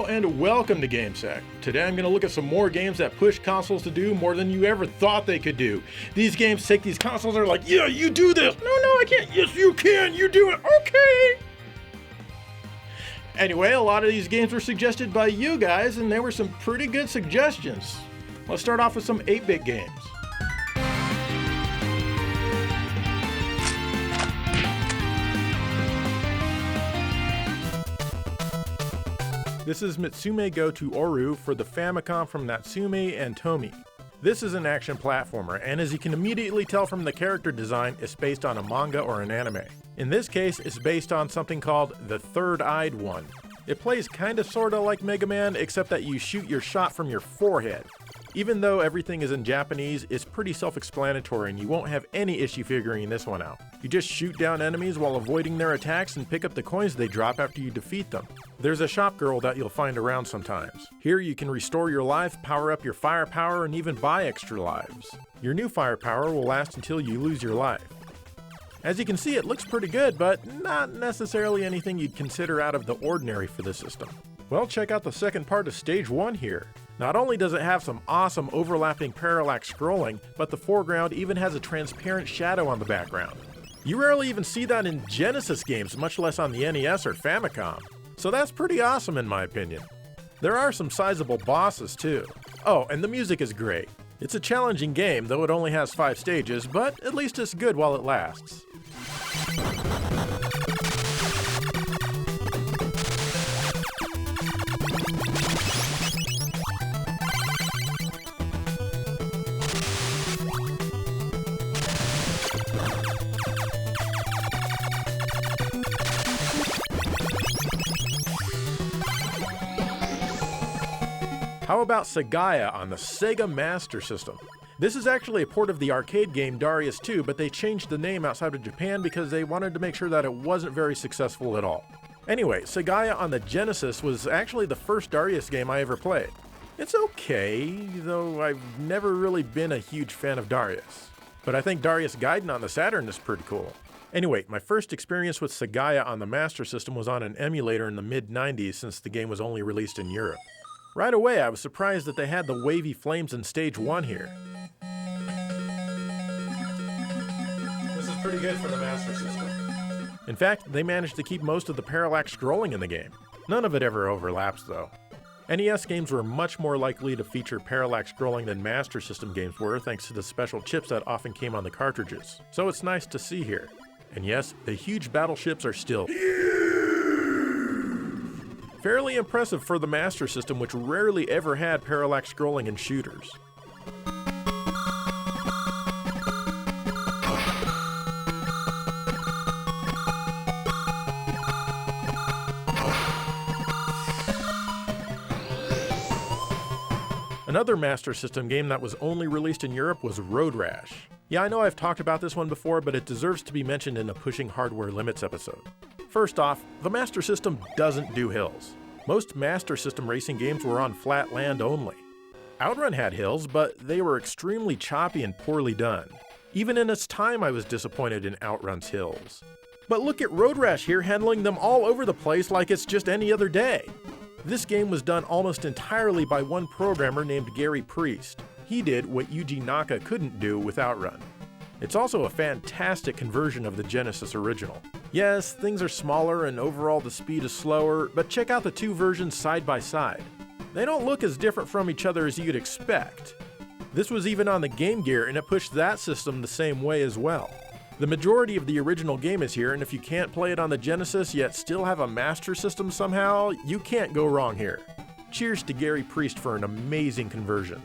and welcome to GameSec. Today I'm going to look at some more games that push consoles to do more than you ever thought they could do. These games take these consoles and are like, yeah, you do this. No, I can't. Yes, you can. You do it. Okay. Anyway, a lot of these games were suggested by you guys, and there were some pretty good suggestions. Let's start off with some 8-bit games. This is Mitsume Go to Oru for the Famicom from Natsume and Tomi. This is an action platformer, and as you can immediately tell from the character design, it's based on a manga or an anime. In this case, it's based on something called the Third-Eyed One. It plays kinda sorta like Mega Man, except that you shoot your shot from your forehead. Even though everything is in Japanese, it's pretty self-explanatory and you won't have any issue figuring this one out. You just shoot down enemies while avoiding their attacks and pick up the coins they drop after you defeat them. There's a shop girl that you'll find around sometimes. Here you can restore your life, power up your firepower, and even buy extra lives. Your new firepower will last until you lose your life. As you can see, it looks pretty good, but not necessarily anything you'd consider out of the ordinary for this system. Well, check out the second part of Stage 1 here. Not only does it have some awesome overlapping parallax scrolling, but the foreground even has a transparent shadow on the background. You rarely even see that in Genesis games, much less on the NES or Famicom. So that's pretty awesome in my opinion. There are some sizable bosses too. Oh, and the music is great. It's a challenging game, though it only has 5 stages, but at least it's good while it lasts. How about Sagaya on the Sega Master System? This is actually a port of the arcade game Darius 2, but they changed the name outside of Japan because they wanted to make sure that it wasn't very successful at all. Anyway, Sagaya on the Genesis was actually the first Darius game I ever played. It's okay, though I've never really been a huge fan of Darius. But I think Darius Gaiden on the Saturn is pretty cool. Anyway, my first experience with Sagaya on the Master System was on an emulator in the mid-90s since the game was only released in Europe. Right away, I was surprised that they had the wavy flames in Stage 1 here. This is pretty good for the Master System. In fact, they managed to keep most of the parallax scrolling in the game. None of it ever overlaps though. NES games were much more likely to feature parallax scrolling than Master System games were thanks to the special chips that often came on the cartridges. So it's nice to see here. And yes, the huge battleships are still fairly impressive for the Master System, which rarely ever had parallax scrolling in shooters. Another Master System game that was only released in Europe was Road Rash. Yeah, I know I've talked about this one before, but it deserves to be mentioned in a Pushing Hardware Limits episode. First off, the Master System doesn't do hills. Most Master System racing games were on flat land only. Outrun had hills, but they were extremely choppy and poorly done. Even in its time, I was disappointed in Outrun's hills. But look at Road Rash here, handling them all over the place like it's just any other day. This game was done almost entirely by one programmer named Gary Priest. He did what Yuji Naka couldn't do with Outrun. It's also a fantastic conversion of the Genesis original. Yes, things are smaller and overall the speed is slower, but check out the two versions side by side. They don't look as different from each other as you'd expect. This was even on the Game Gear and it pushed that system the same way as well. The majority of the original game is here, and if you can't play it on the Genesis yet still have a Master System somehow, you can't go wrong here. Cheers to Gary Priest for an amazing conversion.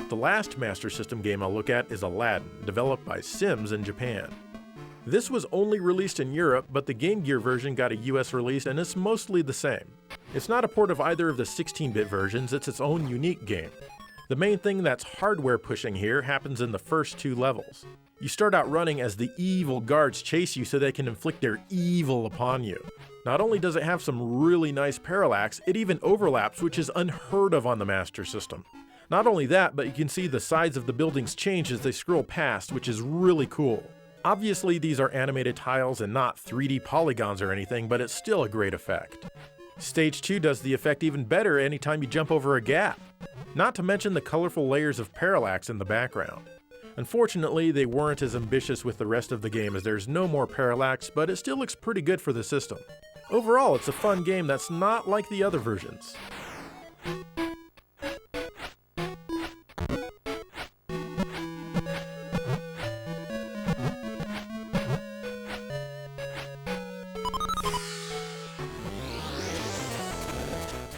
The last Master System game I'll look at is Aladdin, developed by Sims in Japan. This was only released in Europe, but the Game Gear version got a US release and it's mostly the same. It's not a port of either of the 16-bit versions, it's its own unique game. The main thing that's hardware pushing here happens in the first 2 levels. You start out running as the evil guards chase you so they can inflict their evil upon you. Not only does it have some really nice parallax, it even overlaps, which is unheard of on the Master System. Not only that, but you can see the sides of the buildings change as they scroll past, which is really cool. Obviously these are animated tiles and not 3D polygons or anything, but it's still a great effect. Stage 2 does the effect even better anytime you jump over a gap. Not to mention the colorful layers of parallax in the background. Unfortunately, they weren't as ambitious with the rest of the game as there's no more parallax, but it still looks pretty good for the system. Overall, it's a fun game that's not like the other versions.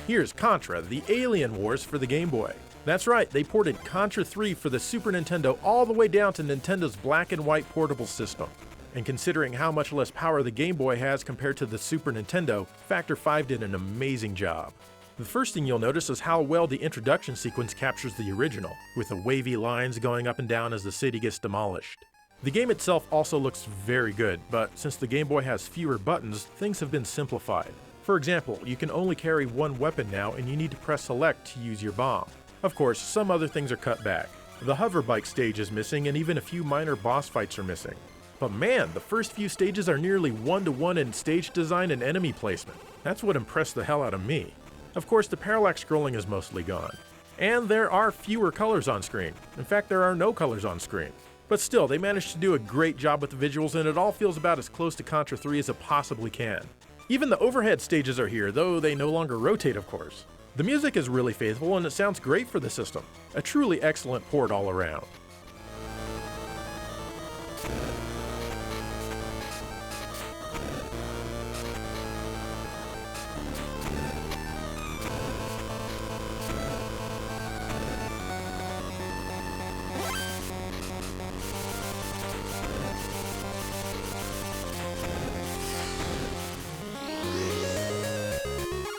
Here's Contra, the Alien Wars for the Game Boy. That's right, they ported Contra 3 for the Super Nintendo all the way down to Nintendo's black and white portable system. And considering how much less power the Game Boy has compared to the Super Nintendo, Factor 5 did an amazing job. The first thing you'll notice is how well the introduction sequence captures the original, with the wavy lines going up and down as the city gets demolished. The game itself also looks very good, but since the Game Boy has fewer buttons, things have been simplified. For example, you can only carry one weapon now and you need to press select to use your bomb. Of course, some other things are cut back. The hover bike stage is missing and even a few minor boss fights are missing. But man, the first few stages are nearly one-to-one in stage design and enemy placement. That's what impressed the hell out of me. Of course, the parallax scrolling is mostly gone. And there are fewer colors on screen. In fact, there are no colors on screen. But still, they managed to do a great job with the visuals and it all feels about as close to Contra 3 as it possibly can. Even the overhead stages are here, though they no longer rotate, of course. The music is really faithful and it sounds great for the system. A truly excellent port all around.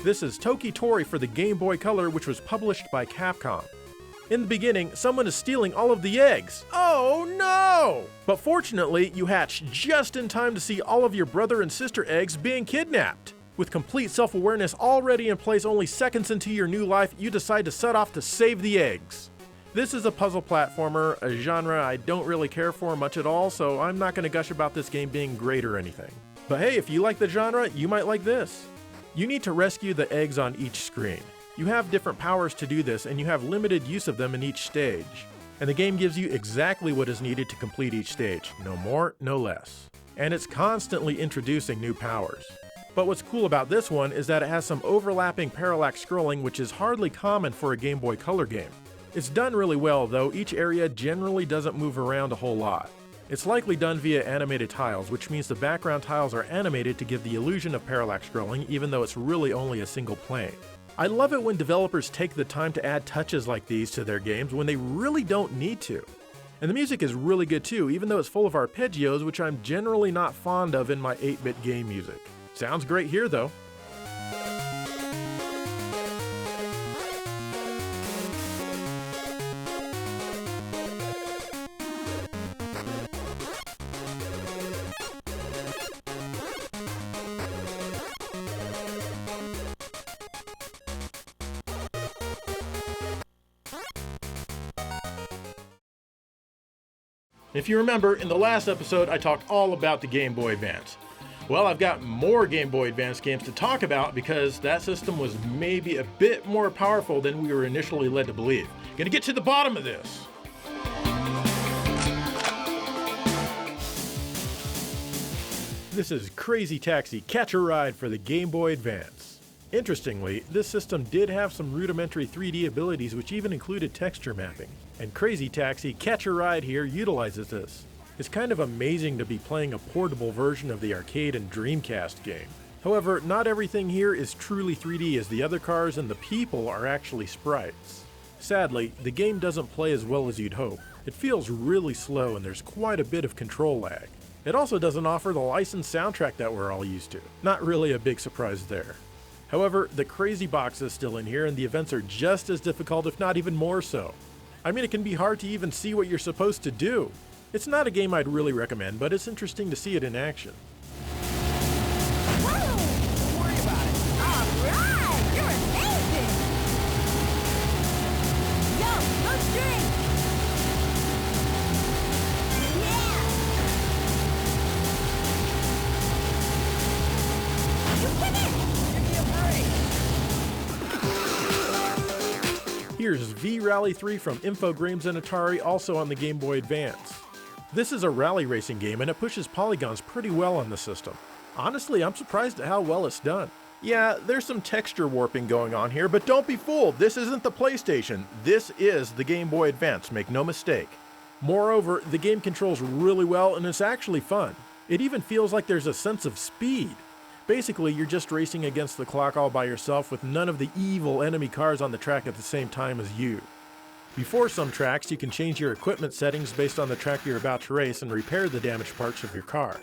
This is Toki Tori for the Game Boy Color, which was published by Capcom. In the beginning, someone is stealing all of the eggs. Oh no! But fortunately, you hatch just in time to see all of your brother and sister eggs being kidnapped. With complete self-awareness already in place only seconds into your new life, you decide to set off to save the eggs. This is a puzzle platformer, a genre I don't really care for much at all, so I'm not going to gush about this game being great or anything. But hey, if you like the genre, you might like this. You need to rescue the eggs on each screen. You have different powers to do this, and you have limited use of them in each stage. And the game gives you exactly what is needed to complete each stage, no more, no less. And it's constantly introducing new powers. But what's cool about this one is that it has some overlapping parallax scrolling, which is hardly common for a Game Boy Color game. It's done really well, though each area generally doesn't move around a whole lot. It's likely done via animated tiles, which means the background tiles are animated to give the illusion of parallax scrolling, even though it's really only a single plane. I love it when developers take the time to add touches like these to their games when they really don't need to. And the music is really good too, even though it's full of arpeggios, which I'm generally not fond of in my 8-bit game music. Sounds great here though. If you remember, in the last episode I talked all about the Game Boy Advance. Well, I've got more Game Boy Advance games to talk about because that system was maybe a bit more powerful than we were initially led to believe. Gonna get to the bottom of this. This is Crazy Taxi Catch a Ride for the Game Boy Advance. Interestingly, this system did have some rudimentary 3D abilities which even included texture mapping. And Crazy Taxi Catch a Ride here utilizes this. It's kind of amazing to be playing a portable version of the arcade and Dreamcast game. However, not everything here is truly 3D as the other cars and the people are actually sprites. Sadly, the game doesn't play as well as you'd hope. It feels really slow and there's quite a bit of control lag. It also doesn't offer the licensed soundtrack that we're all used to. Not really a big surprise there. However, the crazy box is still in here and the events are just as difficult, if not even more so. I mean, it can be hard to even see what you're supposed to do. It's not a game I'd really recommend, but it's interesting to see it in action. Whoa! Don't worry about it. Alright! You're amazing! Yo, let's drink! Yeah! You did it! Give me a break! Here's V-Rally 3 from Infogrames and Atari, also on the Game Boy Advance. This is a rally racing game and it pushes polygons pretty well on the system. Honestly, I'm surprised at how well it's done. Yeah, there's some texture warping going on here, but don't be fooled, this isn't the PlayStation. This is the Game Boy Advance, make no mistake. Moreover, the game controls really well and it's actually fun. It even feels like there's a sense of speed. Basically, you're just racing against the clock all by yourself with none of the evil enemy cars on the track at the same time as you. Before some tracks, you can change your equipment settings based on the track you're about to race and repair the damaged parts of your car.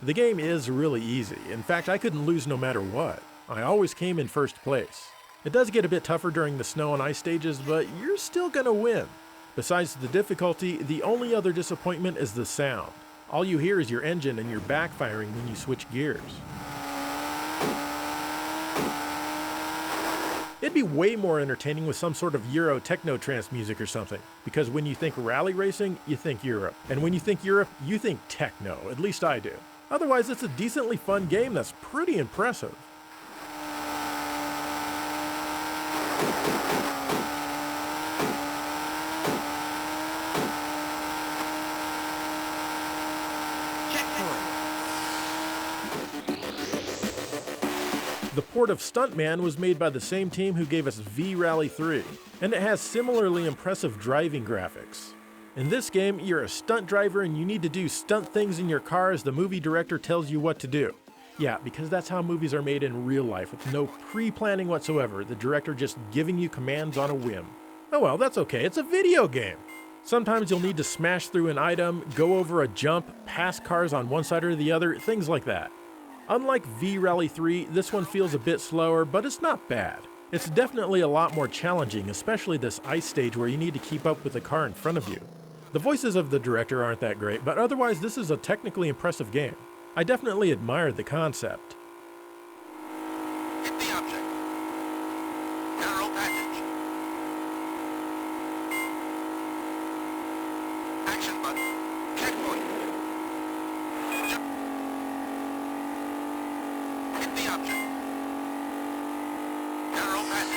The game is really easy. In fact, I couldn't lose no matter what. I always came in first place. It does get a bit tougher during the snow and ice stages, but you're still gonna win. Besides the difficulty, the only other disappointment is the sound. All you hear is your engine and you're backfiring when you switch gears. It'd be way more entertaining with some sort of Euro techno trance music or something, because when you think rally racing, you think Europe. And when you think Europe, you think techno, at least I do. Otherwise, it's a decently fun game that's pretty impressive. The port of Stuntman was made by the same team who gave us V-Rally 3, and it has similarly impressive driving graphics. In this game, you're a stunt driver and you need to do stunt things in your car as the movie director tells you what to do. Yeah, because that's how movies are made in real life, with no pre-planning whatsoever, the director just giving you commands on a whim. Oh well, that's okay, it's a video game. Sometimes you'll need to smash through an item, go over a jump, pass cars on one side or the other, things like that. Unlike V-Rally 3, this one feels a bit slower, but it's not bad. It's definitely a lot more challenging, especially this ice stage where you need to keep up with the car in front of you. The voices of the director aren't that great, but otherwise this is a technically impressive game. I definitely admire the concept. Hit the object. Narrow passage. Action button. Checkpoint. Jump. Hit the object. Narrow passage.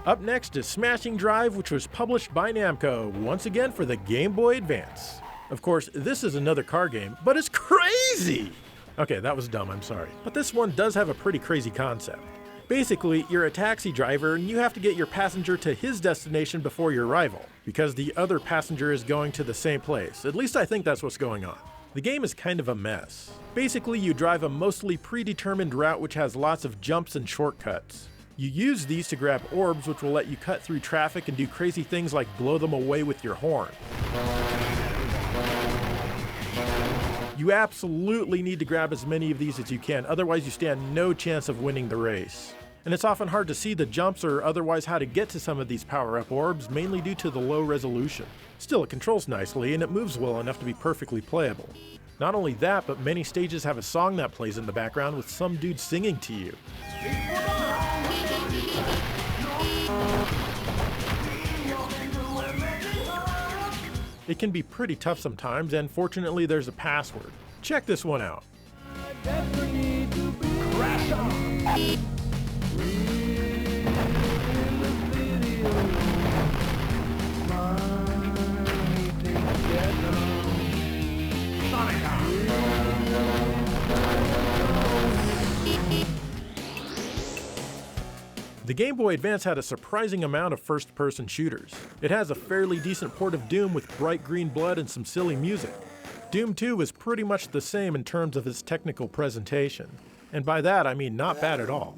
Up next is Smashing Drive, which was published by Namco, once again for the Game Boy Advance. Of course, this is another car game, but it's crazy! Okay, that was dumb, I'm sorry. But this one does have a pretty crazy concept. Basically, you're a taxi driver and you have to get your passenger to his destination before your arrival, because the other passenger is going to the same place. At least I think that's what's going on. The game is kind of a mess. Basically, you drive a mostly predetermined route which has lots of jumps and shortcuts. You use these to grab orbs which will let you cut through traffic and do crazy things like blow them away with your horn. You absolutely need to grab as many of these as you can, otherwise you stand no chance of winning the race. And it's often hard to see the jumps or otherwise how to get to some of these power-up orbs, mainly due to the low resolution. Still, it controls nicely and it moves well enough to be perfectly playable. Not only that, but many stages have a song that plays in the background with some dude singing to you. It can be pretty tough sometimes, and fortunately there's a password. Check this one out. The Game Boy Advance had a surprising amount of first-person shooters. It has a fairly decent port of Doom with bright green blood and some silly music. Doom 2 is pretty much the same in terms of its technical presentation. And by that I mean not bad at all.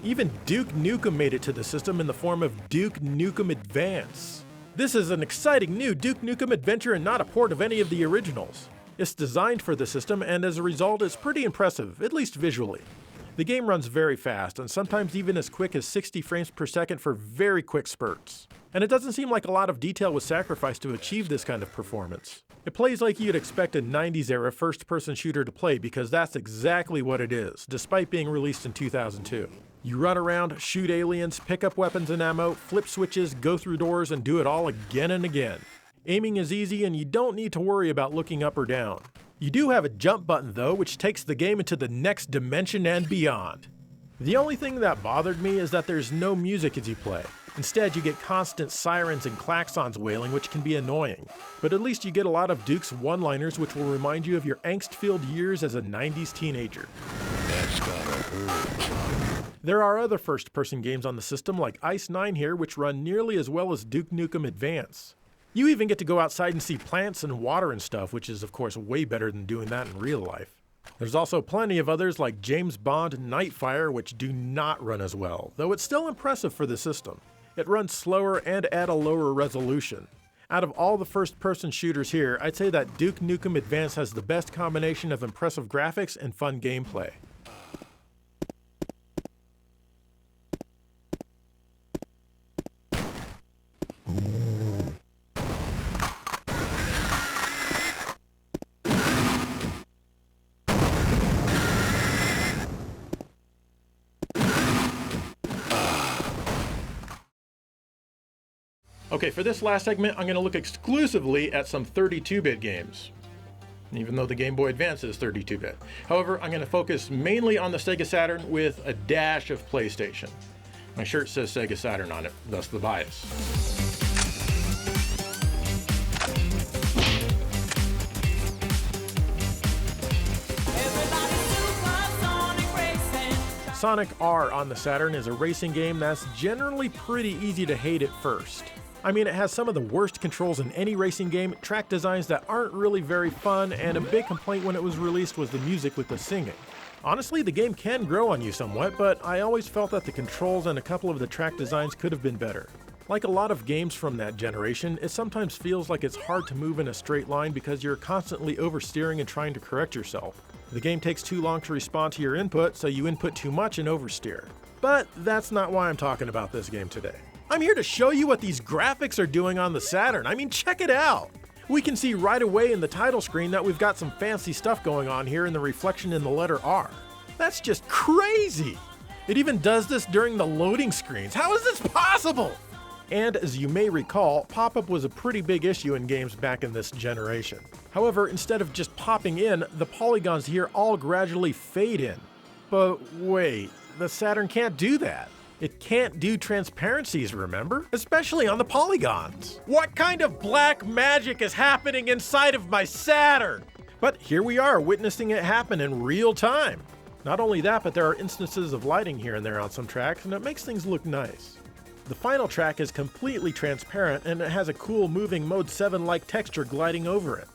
Even Duke Nukem made it to the system in the form of Duke Nukem Advance. This is an exciting new Duke Nukem adventure and not a port of any of the originals. It's designed for the system, and as a result, it's pretty impressive, at least visually. The game runs very fast, and sometimes even as quick as 60 frames per second for very quick spurts. And it doesn't seem like a lot of detail was sacrificed to achieve this kind of performance. It plays like you'd expect a 90s era first-person shooter to play because that's exactly what it is, despite being released in 2002. You run around, shoot aliens, pick up weapons and ammo, flip switches, go through doors, and do it all again and again. Aiming is easy and you don't need to worry about looking up or down. You do have a jump button though, which takes the game into the next dimension and beyond. The only thing that bothered me is that there's no music as you play. Instead, you get constant sirens and klaxons wailing, which can be annoying. But at least you get a lot of Duke's one-liners, which will remind you of your angst-filled years as a 90s teenager. That's gotta hurt. There are other first-person games on the system like Ice 9 here, which run nearly as well as Duke Nukem Advance. You even get to go outside and see plants and water and stuff, which is of course way better than doing that in real life. There's also plenty of others like James Bond Nightfire, which do not run as well, though it's still impressive for the system. It runs slower and at a lower resolution. Out of all the first-person shooters here, I'd say that Duke Nukem Advance has the best combination of impressive graphics and fun gameplay. Okay, for this last segment, I'm going to look exclusively at some 32-bit games, even though the Game Boy Advance is 32-bit. However, I'm going to focus mainly on the Sega Saturn with a dash of PlayStation. My shirt says Sega Saturn on it, thus the bias. Sonic R on the Saturn is a racing game that's generally pretty easy to hate at first. I mean, it has some of the worst controls in any racing game, track designs that aren't really very fun, and a big complaint when it was released was the music with the singing. Honestly, the game can grow on you somewhat, but I always felt that the controls and a couple of the track designs could have been better. Like a lot of games from that generation, it sometimes feels like it's hard to move in a straight line because you're constantly oversteering and trying to correct yourself. The game takes too long to respond to your input, so you input too much and oversteer. But that's not why I'm talking about this game today. I'm here to show you what these graphics are doing on the Saturn. I mean, check it out! We can see right away in the title screen that we've got some fancy stuff going on here in the reflection in the letter R. That's just crazy! It even does this during the loading screens. How is this possible? And as you may recall, pop-up was a pretty big issue in games back in this generation. However, instead of just popping in, the polygons here all gradually fade in. But wait, the Saturn can't do that. It can't do transparencies, remember? Especially on the polygons. What kind of black magic is happening inside of my Saturn? But here we are, witnessing it happen in real time. Not only that, but there are instances of lighting here and there on some tracks, and it makes things look nice. The final track is completely transparent, and it has a cool moving Mode 7-like texture gliding over it.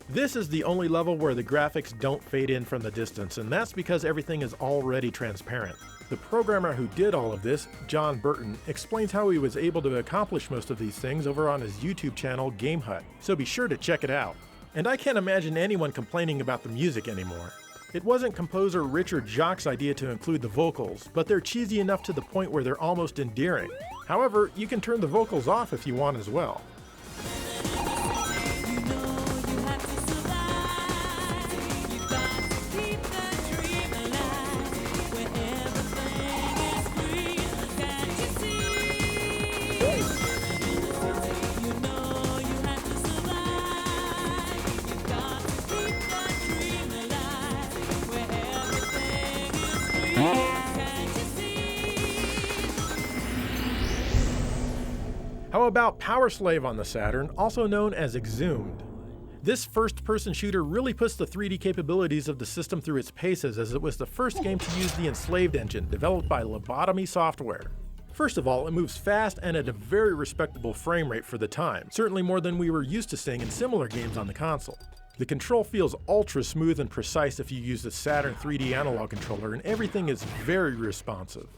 This is the only level where the graphics don't fade in from the distance, and that's because everything is already transparent. The programmer who did all of this, John Burton, explains how he was able to accomplish most of these things over on his YouTube channel, Game Hut, so be sure to check it out. And I can't imagine anyone complaining about the music anymore. It wasn't composer Richard Jacques' idea to include the vocals, but they're cheesy enough to the point where they're almost endearing. However, you can turn the vocals off if you want as well. How about Powerslave on the Saturn, also known as Exhumed? This first-person shooter really puts the 3D capabilities of the system through its paces, as it was the first game to use the Enslaved engine, developed by Lobotomy Software. First of all, it moves fast and at a very respectable frame rate for the time, certainly more than we were used to seeing in similar games on the console. The control feels ultra smooth and precise if you use the Saturn 3D analog controller, and everything is very responsive.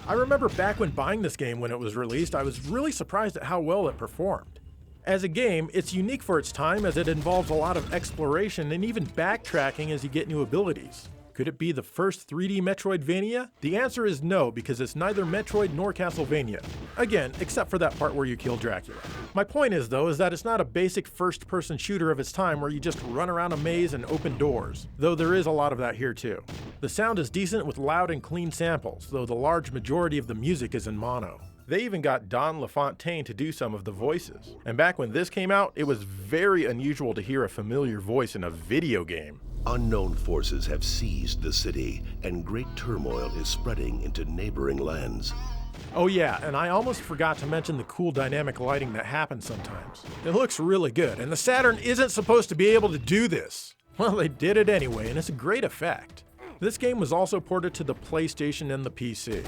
I remember back when buying this game when it was released, I was really surprised at how well it performed. As a game, it's unique for its time as it involves a lot of exploration and even backtracking as you get new abilities. Could it be the first 3D Metroidvania? The answer is no, because it's neither Metroid nor Castlevania. Again, except for that part where you kill Dracula. My point is, though, is that it's not a basic first-person shooter of its time where you just run around a maze and open doors, though there is a lot of that here too. The sound is decent with loud and clean samples, though the large majority of the music is in mono. They even got Don LaFontaine to do some of the voices. And back when this came out, it was very unusual to hear a familiar voice in a video game. Unknown forces have seized the city, and great turmoil is spreading into neighboring lands. Oh yeah, and I almost forgot to mention the cool dynamic lighting that happens sometimes. It looks really good, and the Saturn isn't supposed to be able to do this. Well, they did it anyway, and it's a great effect. This game was also ported to the PlayStation and the PC.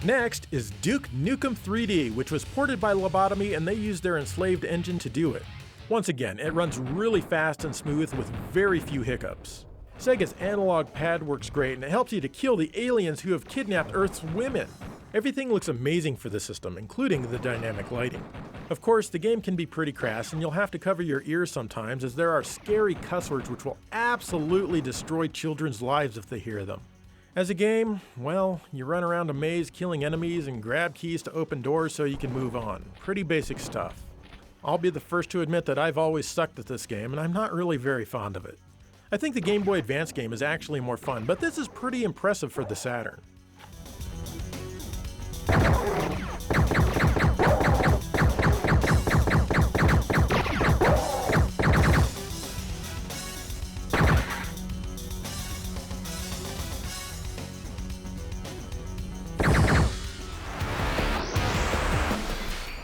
Next is Duke Nukem 3D, which was ported by Lobotomy, and they used their enslaved engine to do it. Once again, it runs really fast and smooth with very few hiccups. Sega's analog pad works great, and it helps you to kill the aliens who have kidnapped Earth's women. Everything looks amazing for the system, including the dynamic lighting. Of course, the game can be pretty crass, and you'll have to cover your ears sometimes, as there are scary cuss words which will absolutely destroy children's lives if they hear them. As a game, well, you run around a maze killing enemies and grab keys to open doors so you can move on. Pretty basic stuff. I'll be the first to admit that I've always sucked at this game, and I'm not really very fond of it. I think the Game Boy Advance game is actually more fun, but this is pretty impressive for the Saturn.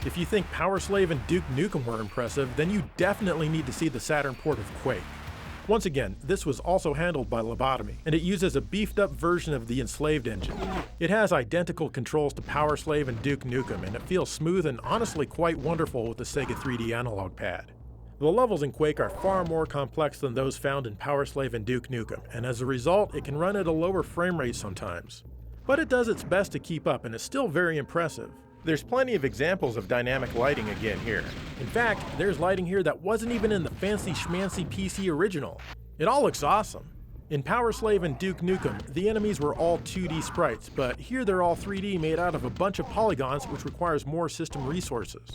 If you think Powerslave and Duke Nukem were impressive, then you definitely need to see the Saturn port of Quake. Once again, this was also handled by Lobotomy, and it uses a beefed up version of the enslaved engine. It has identical controls to Powerslave and Duke Nukem, and it feels smooth and honestly quite wonderful with the Sega 3D analog pad. The levels in Quake are far more complex than those found in Powerslave and Duke Nukem, and as a result, it can run at a lower frame rate sometimes. But it does its best to keep up, and is still very impressive. There's plenty of examples of dynamic lighting again here. In fact, there's lighting here that wasn't even in the fancy schmancy PC original. It all looks awesome. In Powerslave and Duke Nukem, the enemies were all 2D sprites, but here they're all 3D made out of a bunch of polygons, which requires more system resources.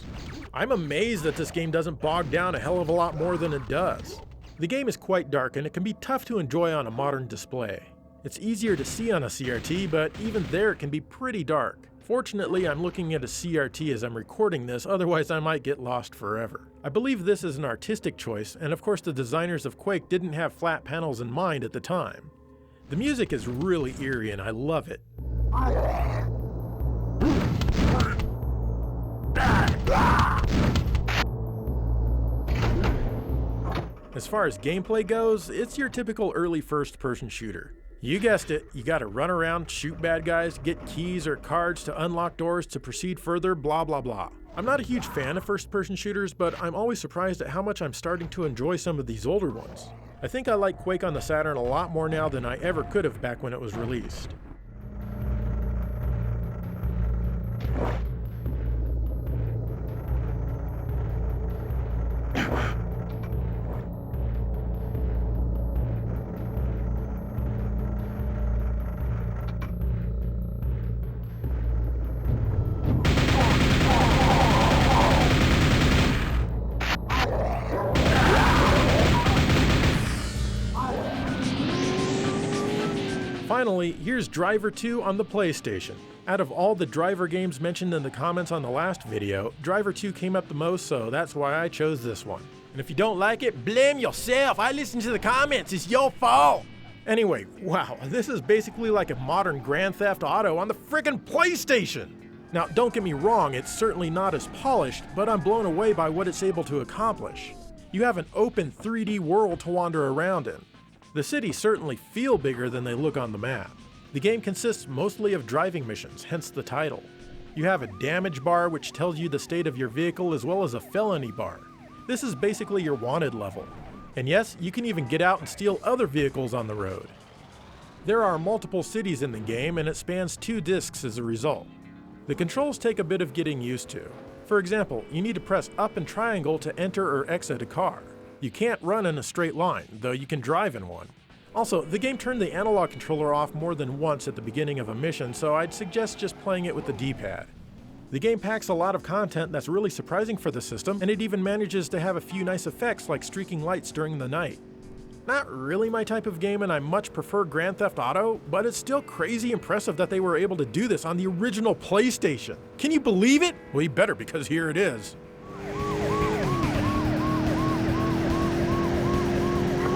I'm amazed that this game doesn't bog down a hell of a lot more than it does. The game is quite dark, and it can be tough to enjoy on a modern display. It's easier to see on a CRT, but even there it can be pretty dark. Fortunately, I'm looking at a CRT as I'm recording this, otherwise I might get lost forever. I believe this is an artistic choice, and of course the designers of Quake didn't have flat panels in mind at the time. The music is really eerie and I love it. As far as gameplay goes, it's your typical early first-person shooter. You guessed it, you gotta run around, shoot bad guys, get keys or cards to unlock doors to proceed further, blah blah blah. I'm not a huge fan of first-person shooters, but I'm always surprised at how much I'm starting to enjoy some of these older ones. I think I like Quake on the Saturn a lot more now than I ever could have back when it was released. Finally, here's Driver 2 on the PlayStation. Out of all the Driver games mentioned in the comments on the last video, Driver 2 came up the most, so that's why I chose this one. And if you don't like it, blame yourself. I listened to the comments. It's your fault. Anyway, wow, this is basically like a modern Grand Theft Auto on the frickin' PlayStation. Now, don't get me wrong, it's certainly not as polished, but I'm blown away by what it's able to accomplish. You have an open 3D world to wander around in. The cities certainly feel bigger than they look on the map. The game consists mostly of driving missions, hence the title. You have a damage bar which tells you the state of your vehicle as well as a felony bar. This is basically your wanted level. And yes, you can even get out and steal other vehicles on the road. There are multiple cities in the game and it spans 2 discs as a result. The controls take a bit of getting used to. For example, you need to press up and triangle to enter or exit a car. You can't run in a straight line, though you can drive in one. Also, the game turned the analog controller off more than once at the beginning of a mission, so I'd suggest just playing it with the D-pad. The game packs a lot of content that's really surprising for the system, and it even manages to have a few nice effects like streaking lights during the night. Not really my type of game, and I much prefer Grand Theft Auto, but it's still crazy impressive that they were able to do this on the original PlayStation. Can you believe it? Well, you better, because here it is.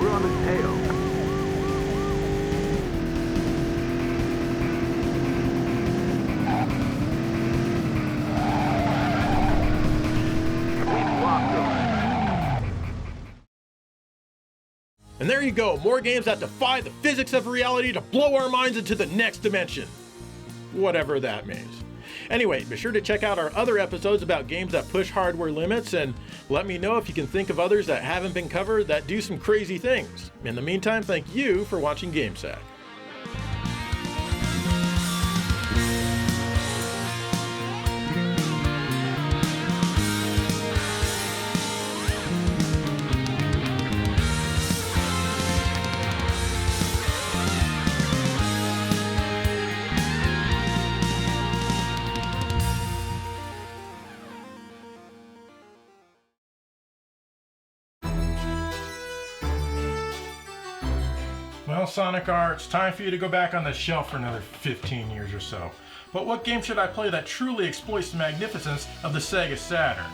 We're on the tail. And there you go, more games that defy the physics of reality to blow our minds into the next dimension. Whatever that means. Anyway, be sure to check out our other episodes about games that push hardware limits, and let me know if you can think of others that haven't been covered that do some crazy things. In the meantime, thank you for watching GameSack. Well, Sonic R, it's time for you to go back on the shelf for another 15 years or so. But what game should I play that truly exploits the magnificence of the Sega Saturn?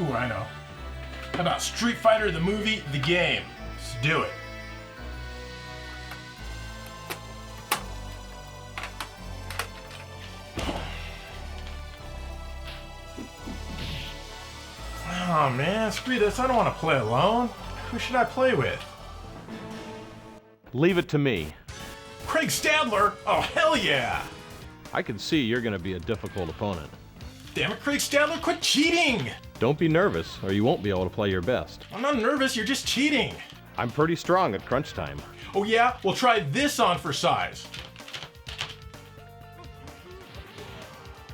Ooh, I know. How about Street Fighter the movie, the game? Let's do it. Oh man, screw this, I don't want to play alone. Who should I play with? Leave it to me. Craig Stadler? Oh, hell yeah! I can see you're going to be a difficult opponent. Damn it, Craig Stadler, quit cheating! Don't be nervous, or you won't be able to play your best. I'm not nervous, you're just cheating. I'm pretty strong at crunch time. Oh yeah? Well, try this on for size.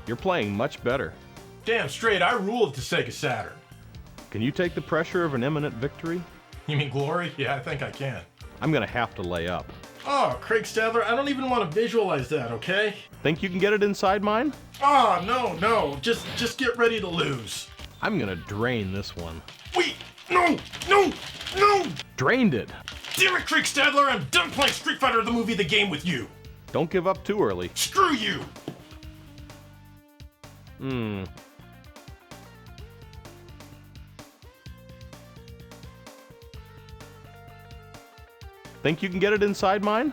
You're playing much better. Damn straight, I rule at the Sega Saturn. Can you take the pressure of an imminent victory? You mean glory? Yeah, I think I can. I'm going to have to lay up. Oh, Craig Stadler, I don't even want to visualize that, okay? Think you can get it inside mine? Oh, no. Just get ready to lose. I'm going to drain this one. Wait! No! Drained it! Damn it, Craig Stadler, I'm done playing Street Fighter the movie, the game with you. Don't give up too early. Screw you! Think you can get it inside mine?